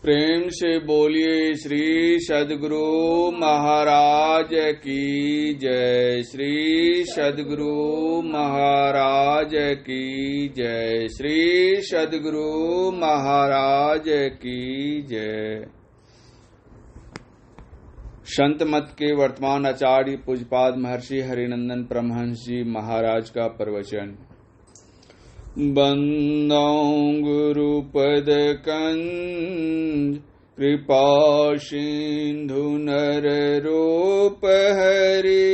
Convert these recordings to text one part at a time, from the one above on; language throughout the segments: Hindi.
प्रेम से बोलिए श्री सद्गुरु महाराज की जय। श्री सद्गुरु महाराज की जय। श्री सद्गुरु महाराज की जय। संत मत के वर्तमान आचार्य पूज्यपाद महर्षि हरिनंदन परमहंस जी महाराज का प्रवचन। बंदौ गुरुपद कंज कृपा सिंधु नर रूप हरि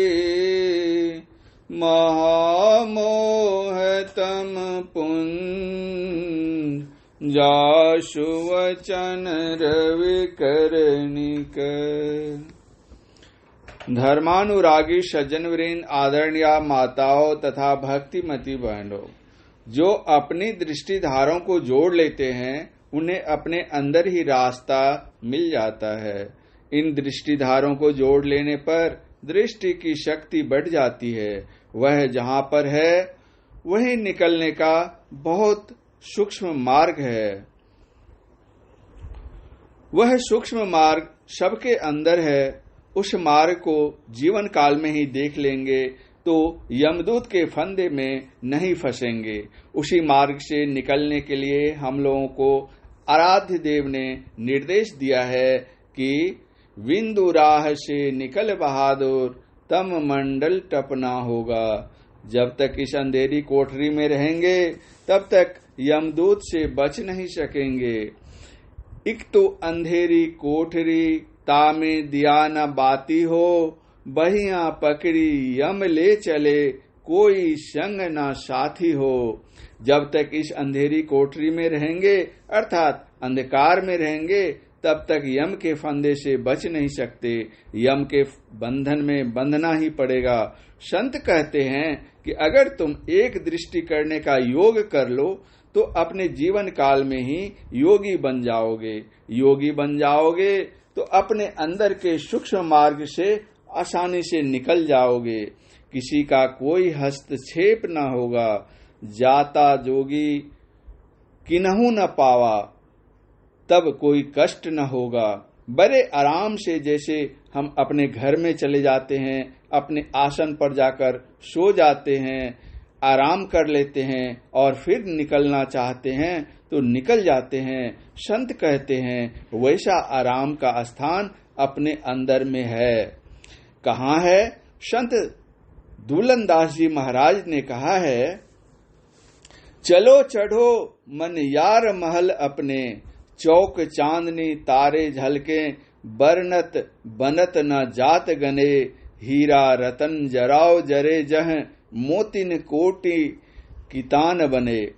महामोह तम पुंज जासु वचन रवि करनिक। धर्मानुरागी सज्जनवृंद, आदरणीय माताओं तथा भक्तिमती बहनों, जो अपनी दृष्टिधारों को जोड़ लेते हैं उन्हें अपने अंदर ही रास्ता मिल जाता है। इन दृष्टिधारों को जोड़ लेने पर दृष्टि की शक्ति बढ़ जाती है। वह जहां पर है वहीं निकलने का बहुत सूक्ष्म मार्ग है। वह सूक्ष्म मार्ग सबके अंदर है। उस मार्ग को जीवन काल में ही देख लेंगे तो यमदूत के फंदे में नहीं फंसेंगे। उसी मार्ग से निकलने के लिए हम लोगों को आराध्य देव ने निर्देश दिया है कि विंदु राह से निकल बहादुर, तम मंडल टपना होगा। जब तक इस अंधेरी कोठरी में रहेंगे तब तक यमदूत से बच नहीं सकेंगे। एक तो अंधेरी कोठरी तामे दिया न बाती हो, बहिया पकड़ी यम ले चले, कोई संग ना साथी हो। जब तक इस अंधेरी कोठरी में रहेंगे अर्थात अंधकार में रहेंगे तब तक यम के फंदे से बच नहीं सकते। यम के बंधन में बंधना ही पड़ेगा। संत कहते हैं कि अगर तुम एक दृष्टि करने का योग कर लो तो अपने जीवन काल में ही योगी बन जाओगे। योगी बन जाओगे तो अपने अंदर के सूक्ष्म मार्ग से आसानी से निकल जाओगे। किसी का कोई हस्तक्षेप न होगा। जाता जोगी किन्हू न पावा, तब कोई कष्ट न होगा। बड़े आराम से जैसे हम अपने घर में चले जाते हैं, अपने आसन पर जाकर सो जाते हैं, आराम कर लेते हैं और फिर निकलना चाहते हैं तो निकल जाते हैं। संत कहते हैं वैसा आराम का स्थान अपने अंदर में है। कहाँ है? संत दुलंदास जी महाराज ने कहा है, चलो चढ़ो मन यार महल अपने, चौक चांदनी तारे झलके, बरनत बनत न जात गने, हीरा रतन जराव जरे जह, मोतिन कोटि कितान बने।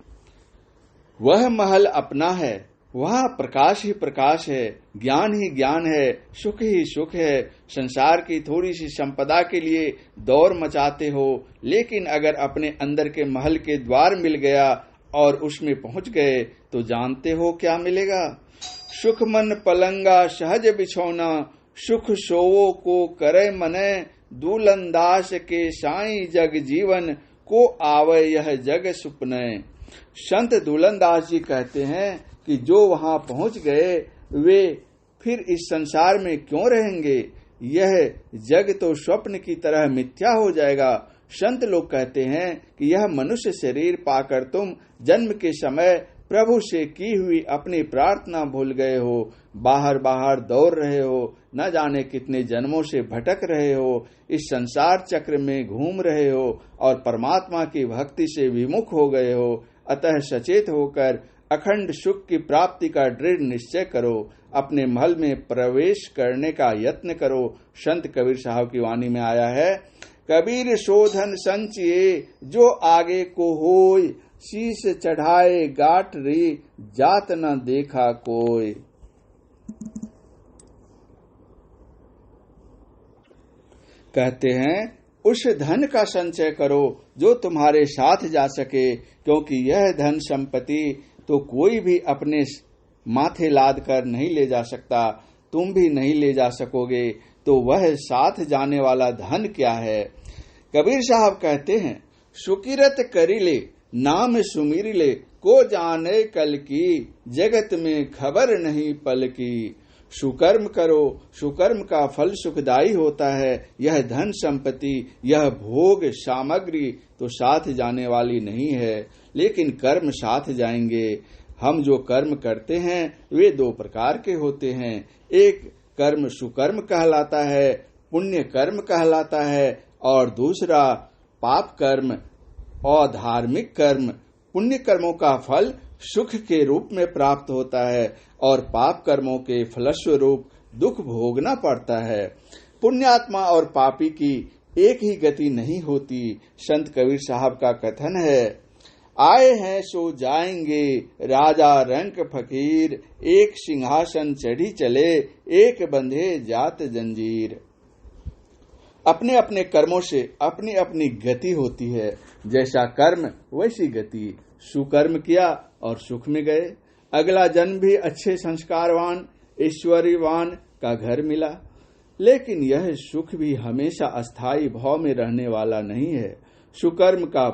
वह महल अपना है, वहाँ प्रकाश ही प्रकाश है, ज्ञान ही ज्ञान है, सुख ही सुख है। संसार की थोड़ी सी संपदा के लिए दौड़ मचाते हो, लेकिन अगर अपने अंदर के महल के द्वार मिल गया और उसमें पहुंच गए तो जानते हो क्या मिलेगा? सुख मन पलंगा सहज बिछौना, सुख सोवो को करे मने, दुलंदास के साई जग जीवन, को आवे यह जग सुपने। संत दुलंदास जी कहते हैं कि जो वहां पहुंच गए वे फिर इस संसार में क्यों रहेंगे? यह जग तो स्वप्न की तरह मिथ्या हो जाएगा। संत लोग कहते हैं कि यह मनुष्य शरीर पाकर तुम जन्म के समय प्रभु से की हुई अपनी प्रार्थना भूल गए हो, बाहर बाहर दौड़ रहे हो, न जाने कितने जन्मों से भटक रहे हो, इस संसार चक्र में घूम रहे हो और परमात्मा की भक्ति से विमुख हो गए हो। अतः सचेत होकर अखंड सुख की प्राप्ति का दृढ़ निश्चय करो। अपने महल में प्रवेश करने का यत्न करो। संत कबीर साहब की वाणी में आया है, कबीर शोधन संचिए, जो आगे को होय, शीश चढ़ाए गाठ री, जात न देखा कोई। कहते हैं उस धन का संचय करो जो तुम्हारे साथ जा सके, क्योंकि यह धन संपत्ति तो कोई भी अपने माथे लाद कर नहीं ले जा सकता, तुम भी नहीं ले जा सकोगे, तो वह साथ जाने वाला धन क्या है? कबीर साहब कहते हैं, सुकिरत करिले नाम सुमिर ले को जाने कल की, जगत में खबर नहीं पल की। सुकर्म करो, सुकर्म का फल सुखदायी होता है। यह धन संपत्ति, यह भोग सामग्री तो साथ जाने वाली नहीं है, लेकिन कर्म साथ जाएंगे। हम जो कर्म करते हैं वे दो प्रकार के होते हैं। एक कर्म सुकर्म कहलाता है, पुण्य कर्म कहलाता है, और दूसरा पाप कर्म और धार्मिक कर्म। पुण्य कर्मों का फल सुख के रूप में प्राप्त होता है और पाप कर्मों के फलस्वरूप दुख भोगना पड़ता है। पुण्यात्मा और पापी की एक ही गति नहीं होती। संत कबीर साहब का कथन है, आए हैं सो जाएंगे राजा रंक फकीर, एक सिंहासन चढ़ी चले एक बंधे जात जंजीर। अपने अपने कर्मों से अपनी अपनी गति होती है। जैसा कर्म वैसी गति। सुकर्म किया और सुख में गए। अगला जन्म भी अच्छे संस्कारवान ऐश्वर्यवान का घर मिला। लेकिन यह सुख भी हमेशा अस्थायी भाव में रहने वाला नहीं है। सुकर्म का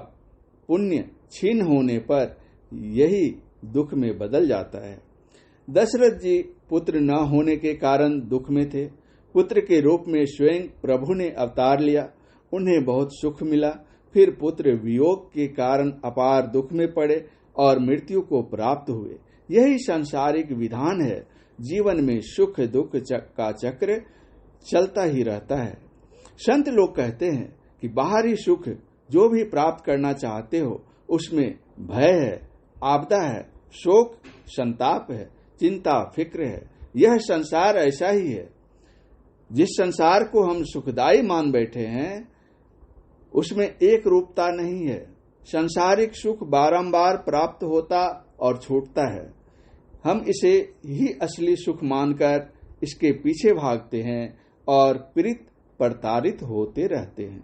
पुण्य छीन होने पर यही दुख में बदल जाता है। दशरथ जी पुत्र न होने के कारण दुख में थे। पुत्र के रूप में स्वयं प्रभु ने अवतार लिया। उन्हें बहुत सुख मिला। फिर पुत्र वियोग के कारण अपार दुख में पड़े और मृत्यु को प्राप्त हुए। यही सांसारिक विधान है। जीवन में सुख दुख का चक्र चलता ही रहता है। संत लोग कहते हैं कि बाहरी सुख जो भी प्राप्त करना चाहते हो उसमें भय है, आपदा है, शोक संताप है, चिंता फिक्र है। यह संसार ऐसा ही है। जिस संसार को हम सुखदायी मान बैठे हैं उसमें एक रूपता नहीं है। सांसारिक सुख बारंबार प्राप्त होता और छूटता है। हम इसे ही असली सुख मानकर इसके पीछे भागते हैं और पीड़ित प्रताड़ित होते रहते हैं।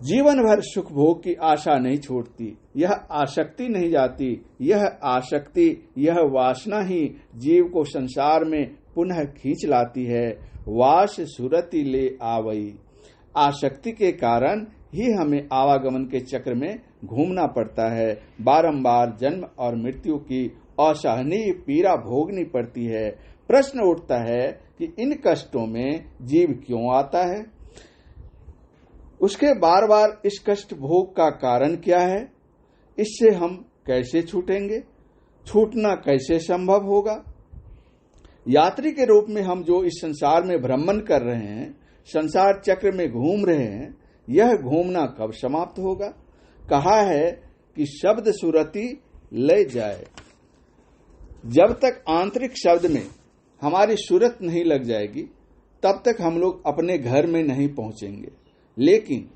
जीवन भर सुख भोग की आशा नहीं छोड़ती। यह आसक्ति नहीं जाती। यह आसक्ति, यह वासना ही जीव को संसार में पुनः खींच लाती है। वास सुरति ले आवई। आसक्ति के कारण ही हमें आवागमन के चक्र में घूमना पड़ता है। बारंबार जन्म और मृत्यु की असहनीय पीड़ा भोगनी पड़ती है। प्रश्न उठता है कि इन कष्टों में जीव क्यों आता है? उसके बार बार इस कष्ट भोग का कारण क्या है? इससे हम कैसे छूटेंगे? छूटना कैसे संभव होगा? यात्री के रूप में हम जो इस संसार में भ्रमण कर रहे हैं, संसार चक्र में घूम रहे हैं, यह घूमना कब समाप्त होगा? कहा है कि शब्द सुरति ले जाए। जब तक आंतरिक शब्द में हमारी सूरत नहीं लग जाएगी तब तक हम लोग अपने घर में नहीं पहुंचेंगे। लेकिन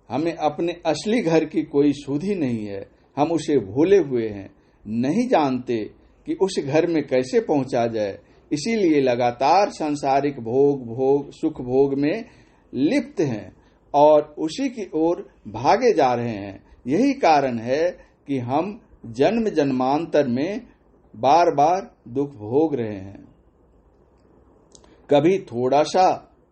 हमें अपने असली घर की कोई सुध ही नहीं है। हम उसे भूले हुए हैं, नहीं जानते कि उस घर में कैसे पहुंचा जाए। इसीलिए लगातार सांसारिक भोग सुख भोग में लिप्त हैं और उसी की ओर भागे जा रहे हैं। यही कारण है कि हम जन्म जन्मांतर में बार बार दुख भोग रहे हैं। कभी थोड़ा सा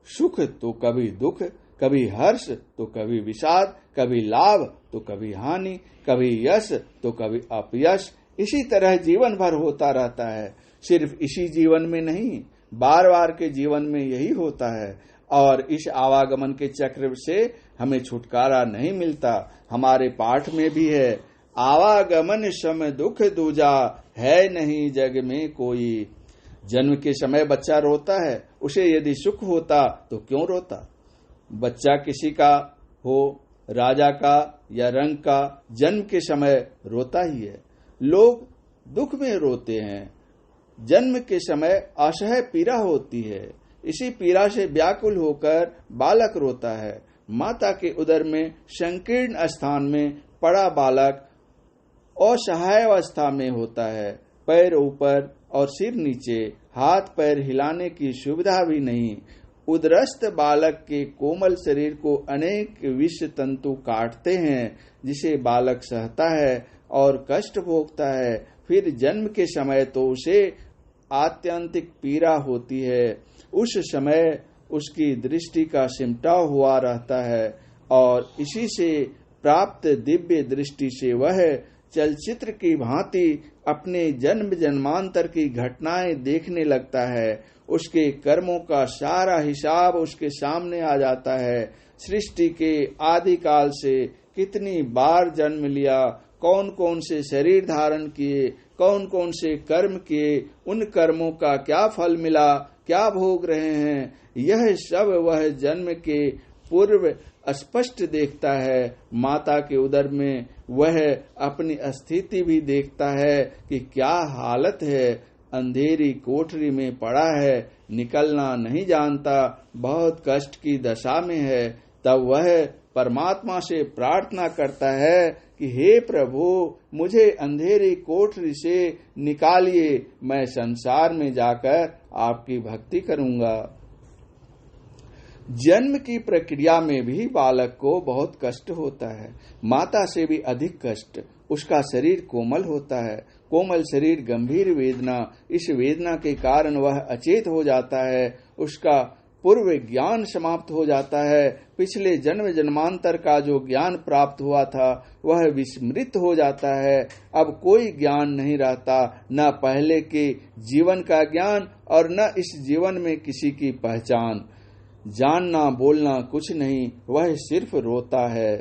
सुख तो कभी दुख, कभी हर्ष तो कभी विषाद, कभी लाभ तो कभी हानि, कभी यश तो कभी अपयश। इसी तरह जीवन भर होता रहता है। सिर्फ इसी जीवन में नहीं, बार बार के जीवन में यही होता है। और इस आवागमन के चक्र से हमें छुटकारा नहीं मिलता। हमारे पाठ में भी है, आवागमन सम दुख दूजा, है नहीं जग में कोई। जन्म के समय बच्चा रोता है, उसे यदि सुख होता तो क्यों रोता? बच्चा किसी का हो, राजा का या रंग का, जन्म के समय रोता ही है। लोग दुख में रोते हैं। जन्म के समय असह्य पीड़ा होती है। इसी पीड़ा से व्याकुल होकर बालक रोता है। माता के उदर में संकीर्ण स्थान में पड़ा बालक असहाय अवस्था में होता है। पैर ऊपर और सिर नीचे, हाथ पैर हिलाने की सुविधा भी नहीं। उदरस्त बालक के कोमल शरीर को अनेक विष तंतु काटते हैं, जिसे बालक सहता है और कष्ट भोगता है। फिर जन्म के समय तो उसे आत्यंतिक पीड़ा होती है। उस समय उसकी दृष्टि का सिमटा हुआ रहता है और इसी से प्राप्त दिव्य दृष्टि से वह चलचित्र की भांति अपने जन्म जन्मांतर की घटनाएं देखने लगता है। उसके कर्मों का सारा हिसाब उसके सामने आ जाता है। सृष्टि के आदि काल से कितनी बार जन्म लिया, कौन कौन से शरीर धारण किए, कौन कौन से कर्म किए, उन कर्मों का क्या फल मिला, क्या भोग रहे हैं, यह सब वह जन्म के पूर्व स्पष्ट देखता है। माता के उदर में वह अपनी स्थिति भी देखता है कि क्या हालत है। अंधेरी कोठरी में पड़ा है, निकलना नहीं जानता, बहुत कष्ट की दशा में है। तब वह परमात्मा से प्रार्थना करता है कि हे प्रभु, मुझे अंधेरी कोठरी से निकालिए, मैं संसार में जाकर आपकी भक्ति करूंगा। जन्म की प्रक्रिया में भी बालक को बहुत कष्ट होता है, माता से भी अधिक कष्ट। उसका शरीर कोमल होता है, कोमल शरीर गंभीर वेदना, इस वेदना के कारण वह अचेत हो जाता है। उसका पूर्व ज्ञान समाप्त हो जाता है। पिछले जन्म जन्मांतर का जो ज्ञान प्राप्त हुआ था वह विस्मृत हो जाता है। अब कोई ज्ञान नहीं रहता, न पहले के जीवन का ज्ञान और न इस जीवन में किसी की पहचान। जानना बोलना कुछ नहीं, वह सिर्फ रोता है।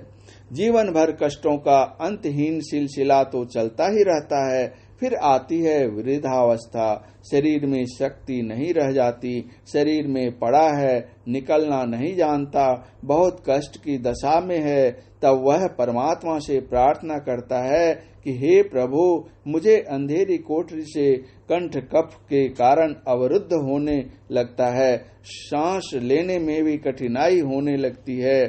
जीवन भर कष्टों का अंतहीन सिलसिला तो चलता ही रहता है। फिर आती है वृद्धावस्था, शरीर में शक्ति नहीं रह जाती, शरीर में पड़ा है, निकलना नहीं जानता, बहुत कष्ट की दशा में है। तब वह परमात्मा से प्रार्थना करता है कि हे प्रभु, मुझे अंधेरी कोठरी से कंठ कफ के कारण अवरुद्ध होने लगता है, सांस लेने में भी कठिनाई होने लगती है,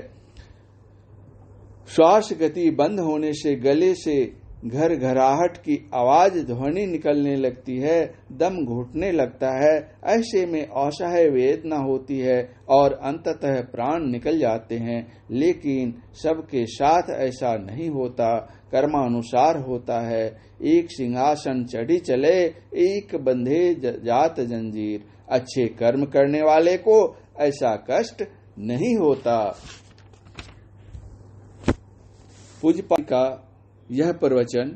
श्वास गति बंद होने से गले से घर घराहट की आवाज ध्वनि निकलने लगती है, दम घुटने लगता है। ऐसे में असह्य वेदना होती है और अंततः प्राण निकल जाते हैं। लेकिन सबके साथ ऐसा नहीं होता, कर्मानुसार होता है। एक सिंहासन चढ़ी चले, एक बंधे जात जंजीर। अच्छे कर्म करने वाले को ऐसा कष्ट नहीं होता। पूज्यपाद का यह प्रवचन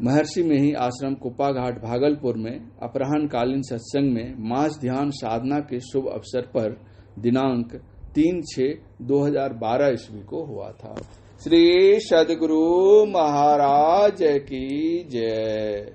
महर्षि में ही आश्रम कुप्पाघाट भागलपुर में अपराह्न कालीन सत्संग में मास ध्यान साधना के शुभ अवसर पर दिनांक 3/6/2012 ईस्वी को हुआ था। श्री सद्गुरु महाराज की जय।